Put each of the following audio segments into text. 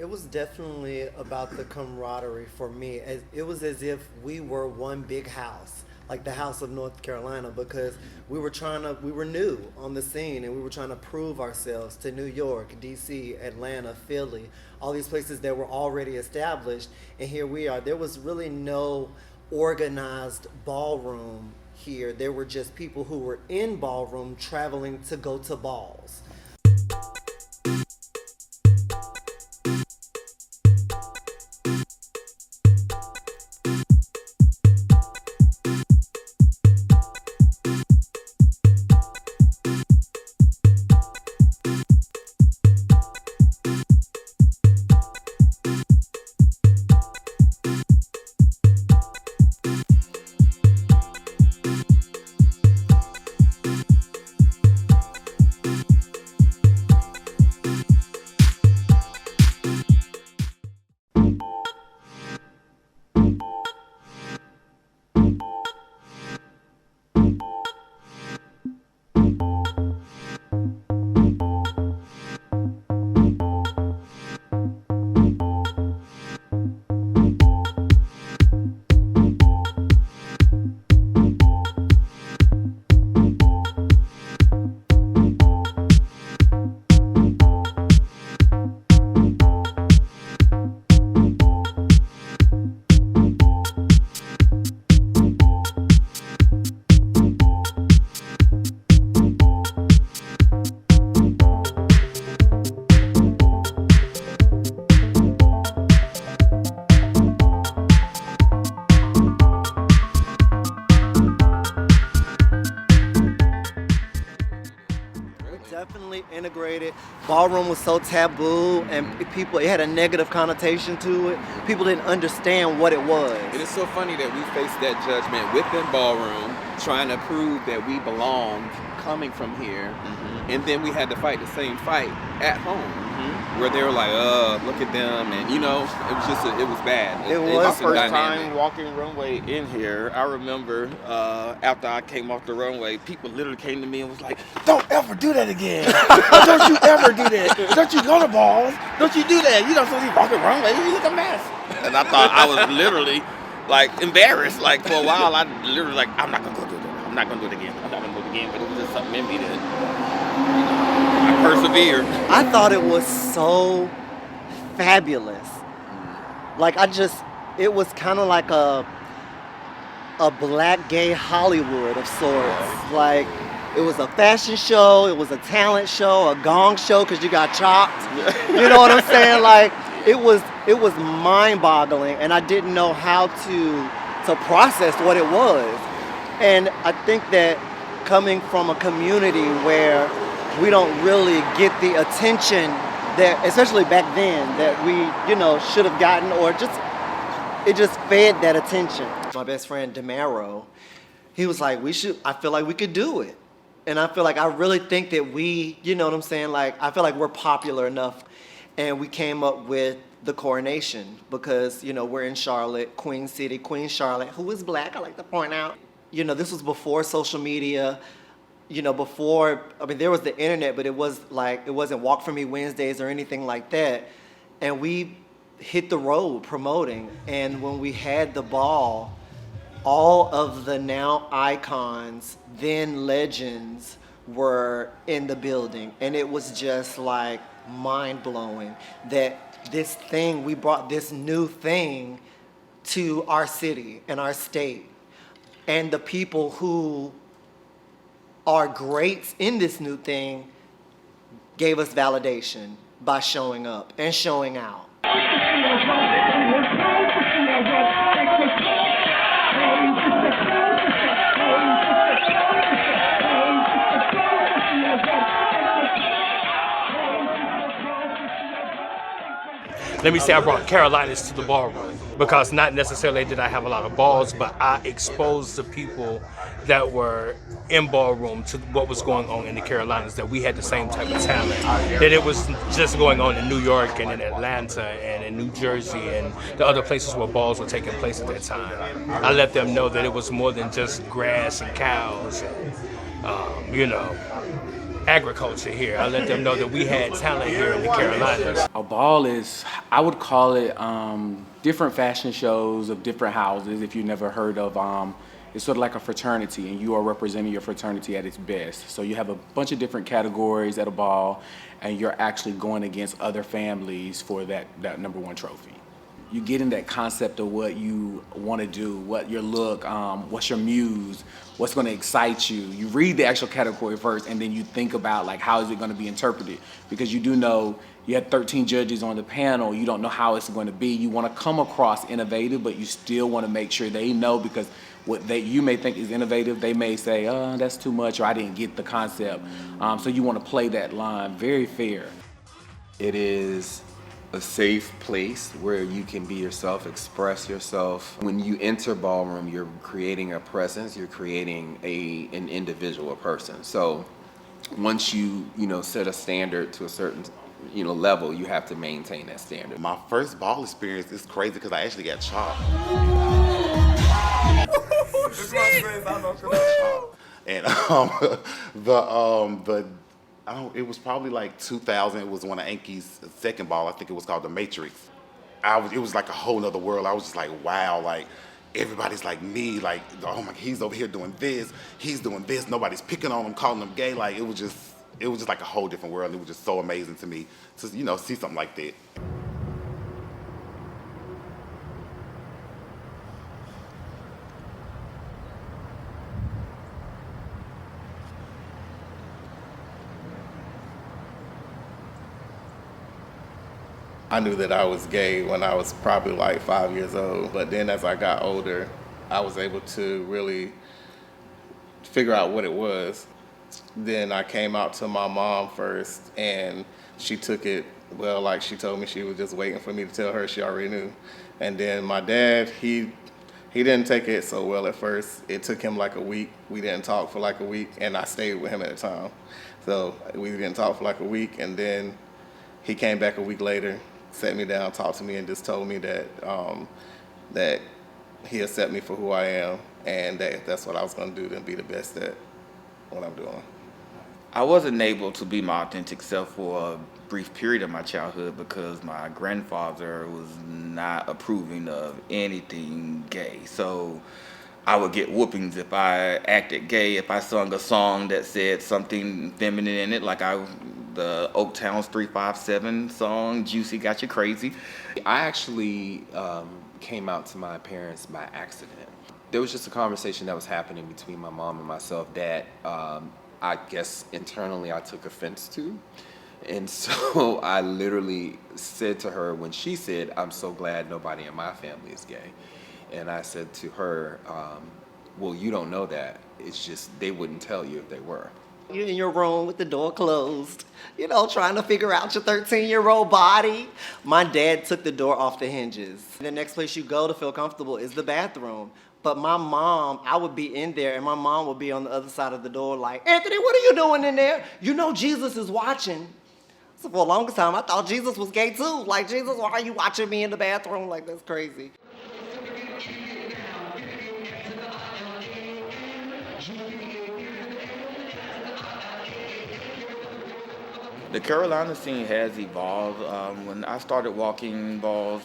It was definitely about the camaraderie for me. It was as if we were one big house, like the house of North Carolina, because we were new on the scene and we were trying to prove ourselves to New York, DC, Atlanta, Philly, all these places that were already established. And here we are. There was really no organized ballroom here. There were just people who were in ballroom traveling to go to balls. Definitely integrated. Ballroom was so taboo, and it had a negative connotation to it. People didn't understand what it was. It is so funny that we faced that judgment within Ballroom, trying to prove that we belonged coming from here. And then we had to fight the same fight at home, where they were like, look at them. And, it was bad. It was my first time walking runway in here. I remember after I came off the runway, people literally came to me and was like, don't ever do that again. Don't you ever do that. Don't you go to balls. Don't you do that. You don't supposed to be walking runway. You look a mess. And I thought I was literally like embarrassed. Like for a while, I literally like, I'm not going to go do that. I'm not going to do it again. I'm not going to do it again. But it was just something in me that I persevered. I thought it was so fabulous. Like it was kind of like a black gay Hollywood of sorts. Like it was a fashion show, it was a talent show, a gong show because you got chopped. You know what I'm saying? Like it was mind-boggling, and I didn't know how to process what it was. And I think that coming from a community where we don't really get the attention that, especially back then, that we, should have gotten, or it just fed that attention. My best friend DeMaro, he was like, I feel like we could do it. And I really think that we, you know what I'm saying? Like, I feel like we're popular enough. And we came up with the Coronation because, we're in Charlotte, Queen City, Queen Charlotte, who is black, I like to point out. This was before social media. There was the internet, but it wasn't Walk For Me Wednesdays or anything like that. And we hit the road promoting. And when we had the ball, all of the now icons, then legends, were in the building. And it was just like mind-blowing that we brought this new thing to our city and our state. And the people who are greats in this new thing gave us validation by showing up and showing out. Let me say I brought Carolinas to the ballroom because not necessarily did I have a lot of balls, but I exposed the people that were in ballroom to what was going on in the Carolinas, that we had the same type of talent, that it was just going on in New York and in Atlanta and in New Jersey and the other places where balls were taking place at that time. I let them know that it was more than just grass and cows and, agriculture here. I let them know that we had talent here in the Carolinas. A ball is, I would call it different fashion shows of different houses. If you've never heard of, it's sort of like a fraternity, and you are representing your fraternity at its best. So you have a bunch of different categories at a ball, and you're actually going against other families for that #1 trophy. You get in that concept of what you want to do, what your look, what's your muse, what's going to excite you. You read the actual category first, and then you think about like how is it going to be interpreted, because you do know you had 13 judges on the panel. You don't know how it's going to be. You want to come across innovative, but you still want to make sure they know, because what you may think is innovative, they may say, oh, that's too much, or I didn't get the concept. So you want to play that line very fair. It is a safe place where you can be yourself, express yourself. When you enter Ballroom, you're creating a presence, you're creating an individual person. So once you set a standard to a certain level, you have to maintain that standard. My first ball experience is crazy because I actually got chopped. And it was probably like 2000. It was one of Anki's second ball. I think it was called the Matrix. It was like a whole nother world. I was just like, wow, like everybody's like me, like, oh my, he's over here doing this, he's doing this. Nobody's picking on him, calling him gay. Like it was just like a whole different world. It was just so amazing to me to see something like that. I knew that I was gay when I was probably like 5 years old, but then as I got older, I was able to really figure out what it was. Then I came out to my mom first, and she took it, well, like she told me she was just waiting for me to tell her she already knew. And then my dad, he didn't take it so well at first. It took him like a week. We didn't talk for like a week, and I stayed with him at the time. So we didn't talk for like a week, and then he came back a week later, sat me down, talked to me, and just told me that that he accepted me for who I am, and that's what I was going to do to be the best at what I'm doing. I wasn't able to be my authentic self for a brief period of my childhood because my grandfather was not approving of anything gay. So I would get whoopings if I acted gay, if I sung a song that said something feminine in it, like the Oaktown's 357 song, Juicy Got You Crazy. I actually came out to my parents by accident. There was just a conversation that was happening between my mom and myself that I guess internally I took offense to. And so I literally said to her when she said, I'm so glad nobody in my family is gay. And I said to her, well, you don't know that. It's just they wouldn't tell you if they were. You're in your room with the door closed, trying to figure out your 13-year-old body. My dad took the door off the hinges. The next place you go to feel comfortable is the bathroom. But my mom, I would be in there, and my mom would be on the other side of the door like, Anthony, what are you doing in there? You know Jesus is watching. So for the longest time, I thought Jesus was gay too. Like, Jesus, why are you watching me in the bathroom? Like, that's crazy. The Carolina scene has evolved. When I started walking balls,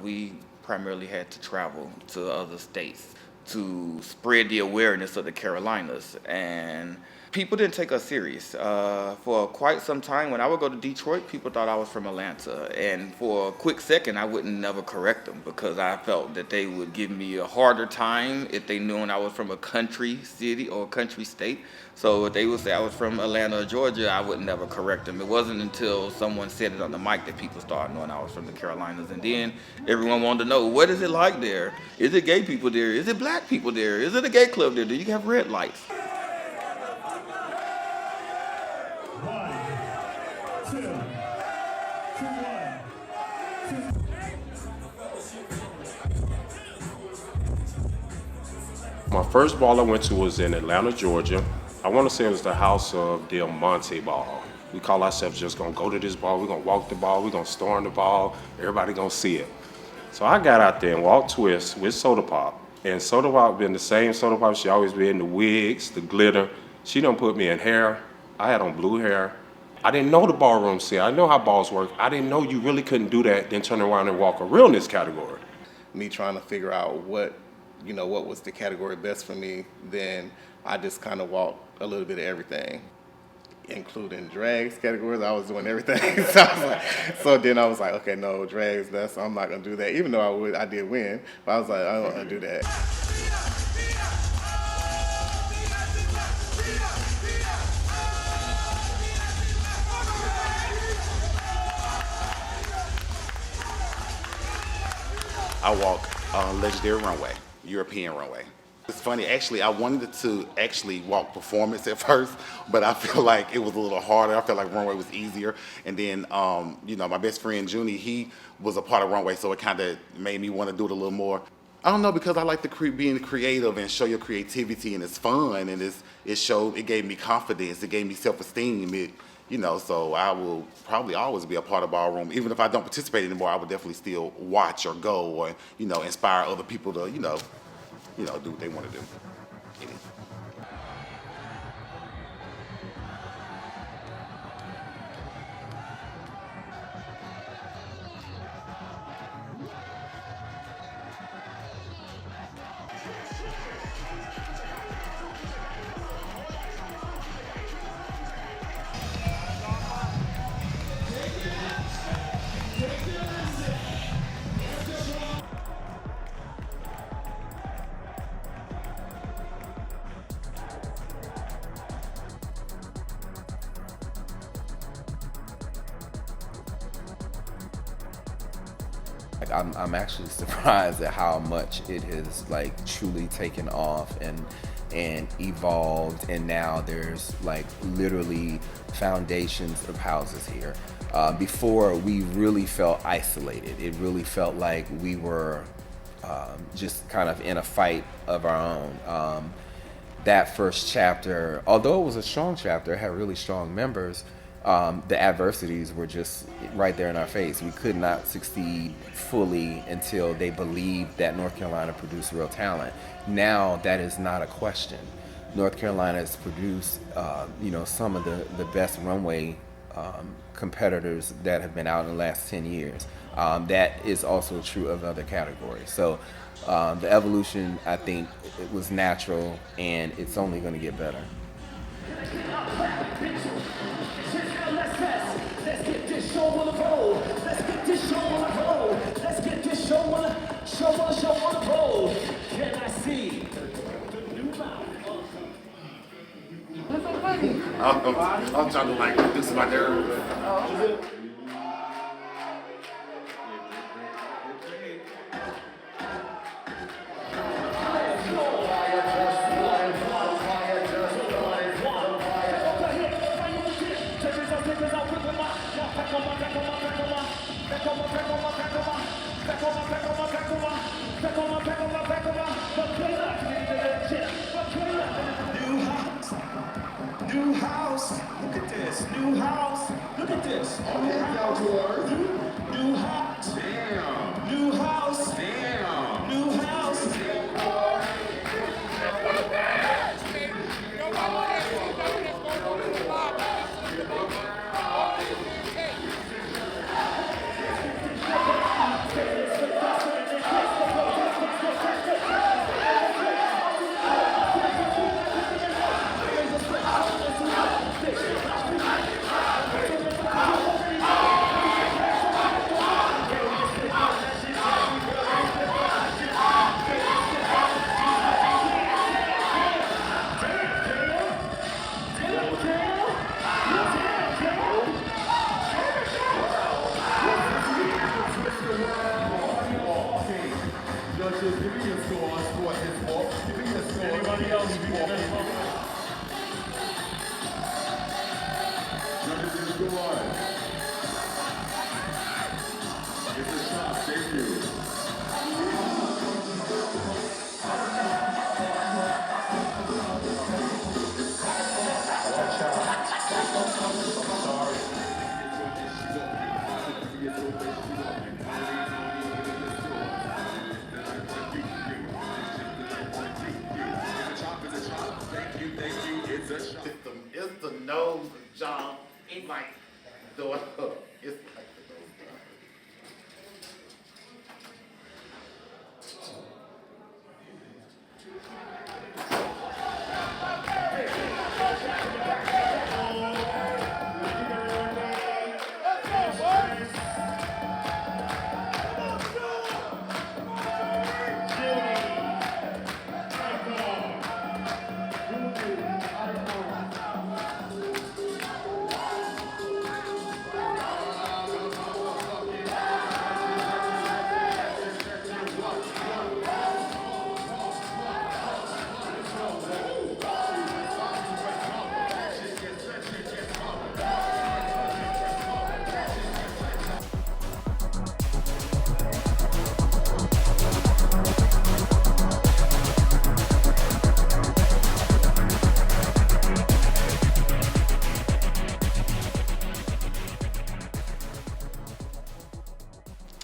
we primarily had to travel to other states to spread the awareness of the Carolinas. And people didn't take us serious. For quite some time, when I would go to Detroit, people thought I was from Atlanta. And for a quick second, I wouldn't never correct them because I felt that they would give me a harder time if they knew I was from a country city or a country state. So if they would say I was from Atlanta or Georgia, I would never correct them. It wasn't until someone said it on the mic that people started knowing I was from the Carolinas. And then everyone wanted to know, what is it like there? Is it gay people there? Is it black people there? Is it a gay club there? Do you have red lights? My first ball I went to was in Atlanta, Georgia. I want to say it was the House of Del Monte Ball. We call ourselves just gonna go to this ball, we're gonna walk the ball, we're gonna storm the ball, everybody gonna see it. So I got out there and walked twist with Soda Pop. And Soda Pop been the same Soda Pop, she always been the wigs, the glitter. She done put me in hair, I had on blue hair. I didn't know the ballroom scene. I know how balls work. I didn't know you really couldn't do that, then turn around and walk a realness category. Me trying to figure out what was the category best for me, then I just kind of walked a little bit of everything, including drags categories. I was doing everything. So then I was like, okay, no, drags, I'm not gonna do that. Even though I did win, but I was like, I don't wanna do that. I walk legendary runway, European runway. It's funny, actually, I wanted to actually walk performance at first, but I feel like it was a little harder. I felt like runway was easier. And then, my best friend, Junie, he was a part of runway, so it kind of made me want to do it a little more. I don't know, because I like being creative and show your creativity, and it's fun, and it gave me confidence, it gave me self-esteem, so I will probably always be a part of Ballroom. Even if I don't participate anymore, I would definitely still watch or go or, inspire other people to, do what they want to do. I'm actually surprised at how much it has truly taken off and evolved, and now there's literally foundations of houses here. Before, we really felt isolated. It really felt like we were just kind of in a fight of our own. That first chapter, although it was a strong chapter, it had really strong members. The adversities were just right there in our face. We could not succeed fully until they believed that North Carolina produced real talent. Now that is not a question. North Carolina has produced, some of the best runway competitors that have been out in the last 10 years. That is also true of other categories. So the evolution, I think, it was natural, and it's only going to get better. Let's get this show on the road. Let's get this show on the road. Let's get this show on the road. Can I see the new mouth? I'm trying to this is my nerve. New house, look at this. New house, look at this. can't like throw it up. It's like the those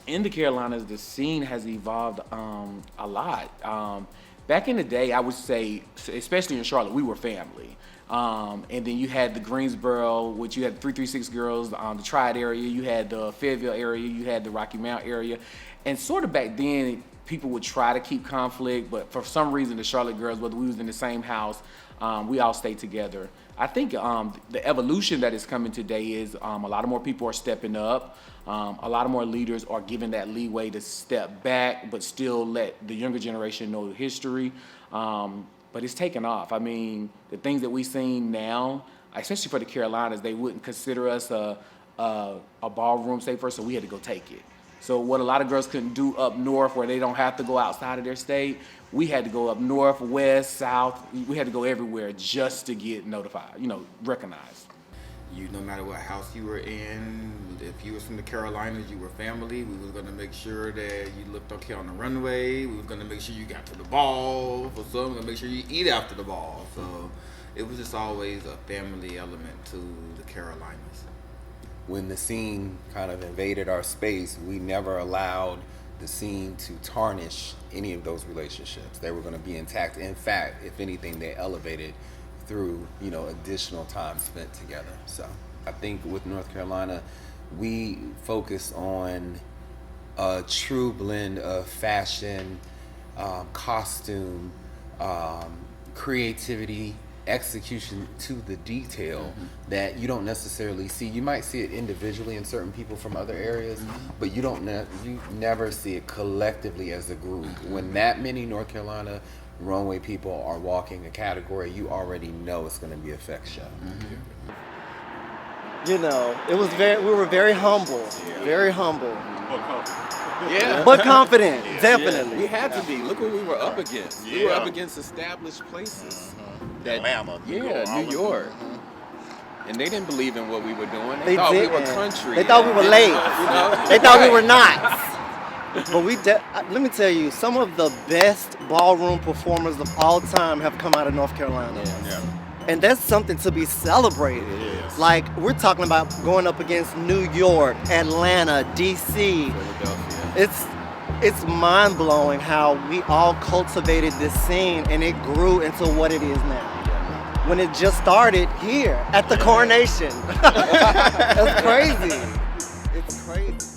In the Carolinas, the scene has evolved a lot. Back in the day, I would say, especially in Charlotte, we were family. And then you had the Greensboro, which you had 336 girls, the Triad area, you had the Fayetteville area, you had the Rocky Mount area. And sort of back then, people would try to keep conflict, but for some reason, the Charlotte girls, whether we was in the same house, we all stayed together. I think the evolution that is coming today is a lot of more people are stepping up. A lot of more leaders are given that leeway to step back, but still let the younger generation know the history. But it's taken off. I mean, the things that we've seen now, especially for the Carolinas, they wouldn't consider us a ballroom safer, so we had to go take it. So what a lot of girls couldn't do up north where they don't have to go outside of their state, we had to go up north, west, south. We had to go everywhere just to get notified, recognized. No matter what house you were in, if you was from the Carolinas, you were family. We was gonna make sure that you looked okay on the runway. We was gonna make sure you got to the ball. For some, gonna make sure you eat after the ball. So it was just always a family element to the Carolinas. When the scene kind of invaded our space, we never allowed the scene to tarnish any of those relationships. They were going to be intact. In fact, if anything, they elevated through, additional time spent together. So I think with North Carolina, we focus on a true blend of fashion, costume, creativity, execution to the detail that you don't necessarily see. You might see it individually in certain people from other areas, but you never see it collectively as a group. When that many North Carolina runway people are walking a category, you already know it's going to be a fake show. It was we were very humble, very humble. Yeah. But confident, definitely. We had to be. Look what we were up against. We were up against established places. Atlanta, New York. And they didn't believe in what we were doing. They thought didn't. we were country. They thought we were late. They thought we were not. But let me tell you, some of the best ballroom performers of all time have come out of North Carolina. Yeah. And that's something to be celebrated. Yes. Like, we're talking about going up against New York, Atlanta, DC. It's mind-blowing how we all cultivated this scene and it grew into what it is now. When it just started here at the Coronation. That's crazy. It's crazy.